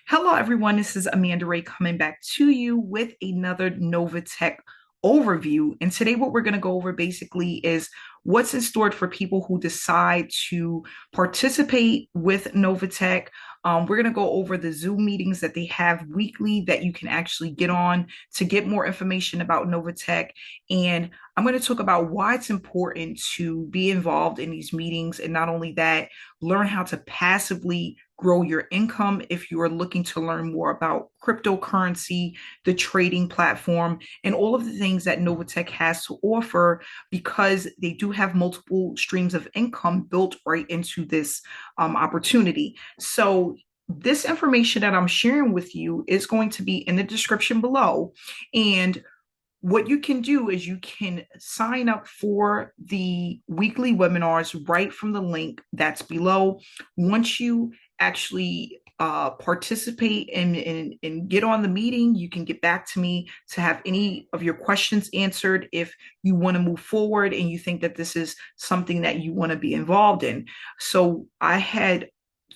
Hello, everyone. This is Amanda Ray coming back to you with another Novatech overview. And today, what we're going to go over basically is what's in store for people who decide to participate with Novatech. We're going to go over the Zoom meetings that they have weekly that you can actually get on to get more information about Novatech. And I'm going to talk about why it's important to be involved in these meetings. And not only that, learn how to passively grow your income if you are looking to learn more about cryptocurrency, the trading platform, and all of the things that Novatech has to offer because they do have multiple streams of income built right into this opportunity. So this information that I'm sharing with you is going to be in the description below. And what you can do is you can sign up for the weekly webinars right from the link that's below. Once you actually participate and get on the meeting, you can get back to me to have any of your questions answered if you want to move forward and you think that this is something that you want to be involved in. So I had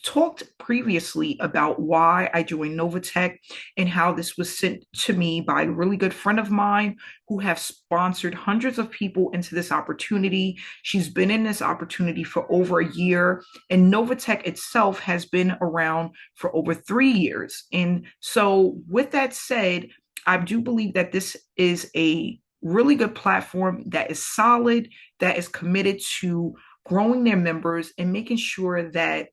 talked previously about why I joined Novatech and how this was sent to me by a really good friend of mine who have sponsored hundreds of people into this opportunity. She's been in this opportunity for over a year, and Novatech itself has been around for over 3 years. And so, with that said, I do believe that this is a really good platform that is solid, that is committed to growing their members and making sure that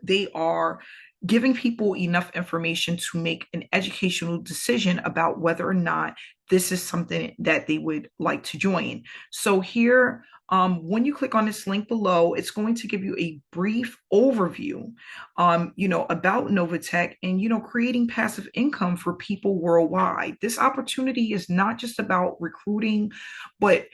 they are giving people enough information to make an educational decision about whether or not this is something that they would like to join. So here, when you click on this link below, it's going to give you a brief overview, about Novatech and, creating passive income for people worldwide. This opportunity is not just about recruiting, but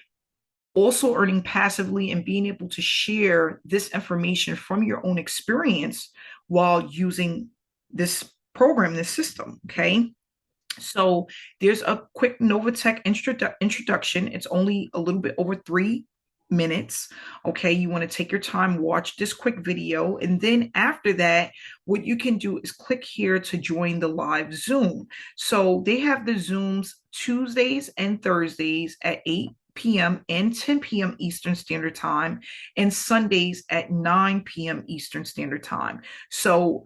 also earning passively and being able to share this information from your own experience while using this program, this system. Okay. So there's a quick Novatech introduction. It's only a little bit over 3 minutes. Okay. You want to take your time, watch this quick video. And then after that, what you can do is click here to join the live Zoom. So they have the Zooms Tuesdays and Thursdays at 8 p.m. and 10 p.m. Eastern Standard Time, and Sundays at 9 p.m. Eastern Standard Time. So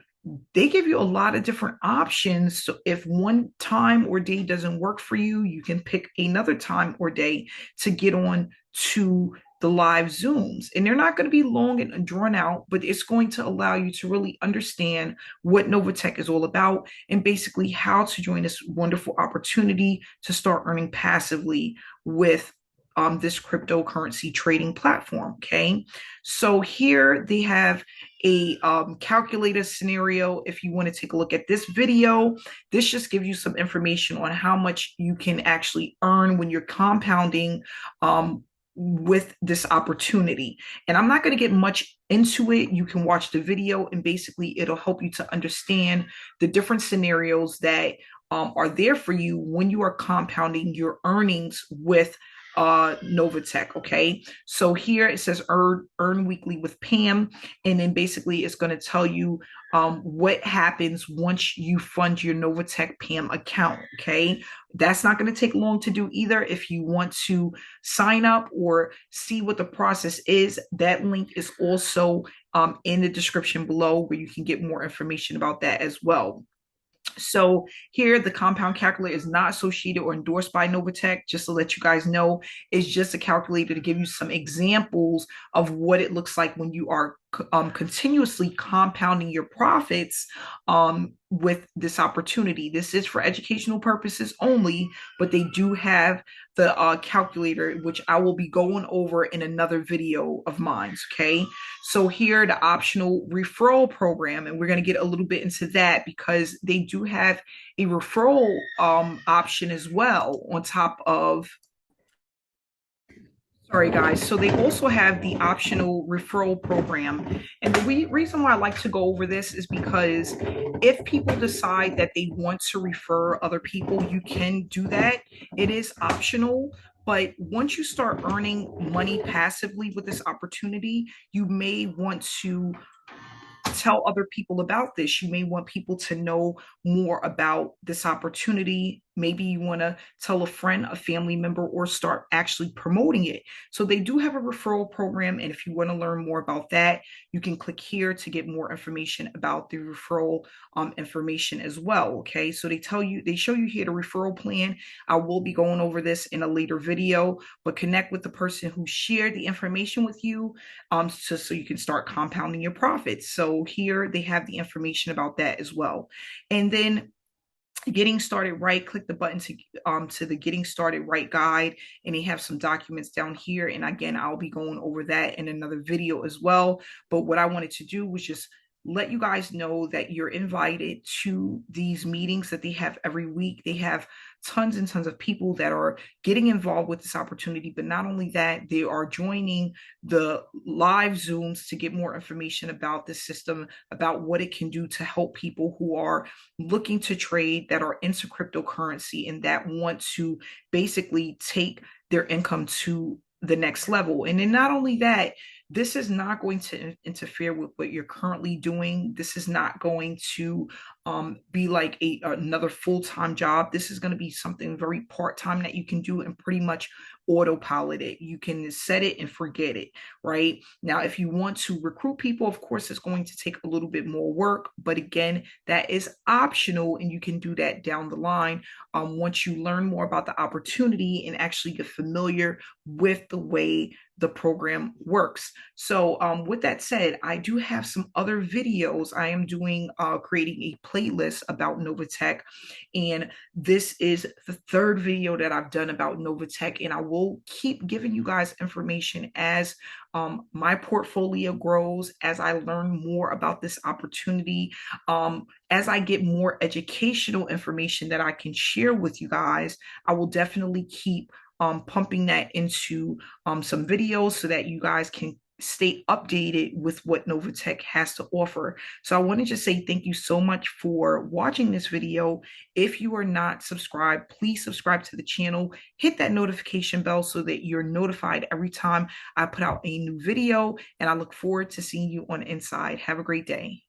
they give you a lot of different options. So if one time or day doesn't work for you, you can pick another time or day to get on to the live Zooms. And they're not going to be long and drawn out, but it's going to allow you to really understand what Novatech is all about and basically how to join this wonderful opportunity to start earning passively with this cryptocurrency trading platform. Okay. So here they have a calculator scenario. If you want to take a look at this video, this just gives you some information on how much you can actually earn when you're compounding with this opportunity. And I'm not going to get much into it. You can watch the video and basically it'll help you to understand the different scenarios that are there for you when you are compounding your earnings with Novatech. Okay. So here it says earn weekly with Pam. And then basically it's going to tell you what happens once you fund your Novatech Pam account. Okay. That's not going to take long to do either. If you want to sign up or see what the process is, that link is also in the description below where you can get more information about that as well. So here, the compound calculator is not associated or endorsed by Novatech. Just to let you guys know, it's just a calculator to give you some examples of what it looks like when you are continuously compounding your profits with this opportunity. This is for educational purposes only, but they do have the calculator, which I will be going over in another video of mine. Okay. So here, the optional referral program, and we're going to get a little bit into that because they do have a referral option as well on top of. Sorry, guys. So they also have the optional referral program. And the reason why I like to go over this is because if people decide that they want to refer other people, you can do that. It is optional. But once you start earning money passively with this opportunity, you may want to tell other people about this. You may want people to know more about this opportunity. Maybe you want to tell a friend, a family member, or start actually promoting it. So they do have a referral program. And if you want to learn more about that, you can click here to get more information about the referral information as well. Okay. So they show you here the referral plan. I will be going over this in a later video, but connect with the person who shared the information with you so you can start compounding your profits. So here they have the information about that as well. And then getting started right, click the button to the getting started right guide, and they have some documents down here. And again, I'll be going over that in another video as well. But what I wanted to do was just let you guys know that you're invited to these meetings that they have every week. They have tons and tons of people that are getting involved with this opportunity. But not only that, they are joining the live Zooms to get more information about the system, about what it can do to help people who are looking to trade, that are into cryptocurrency, and that want to basically take their income to the next level. And then not only that, this is not going to interfere with what you're currently doing. This is not going to be like another full-time job. This is going to be something very part-time that you can do and pretty much autopilot it. You can set it and forget it, right? Now, if you want to recruit people, of course, it's going to take a little bit more work. But again, that is optional, and you can do that down the line once you learn more about the opportunity and actually get familiar with the way the program works. So with that said, I do have some other videos. I am doing creating a playlist about Novatech, and this is the third video that I've done about Novatech, and I will keep giving you guys information as my portfolio grows, as I learn more about this opportunity, as I get more educational information that I can share with you guys. I will definitely keep pumping that into some videos so that you guys can stay updated with what Novatech has to offer. So I want to just say thank you so much for watching this video. If you are not subscribed, please subscribe to the channel, hit that notification bell so that you're notified every time I put out a new video, and I look forward to seeing you on the inside. Have a great day.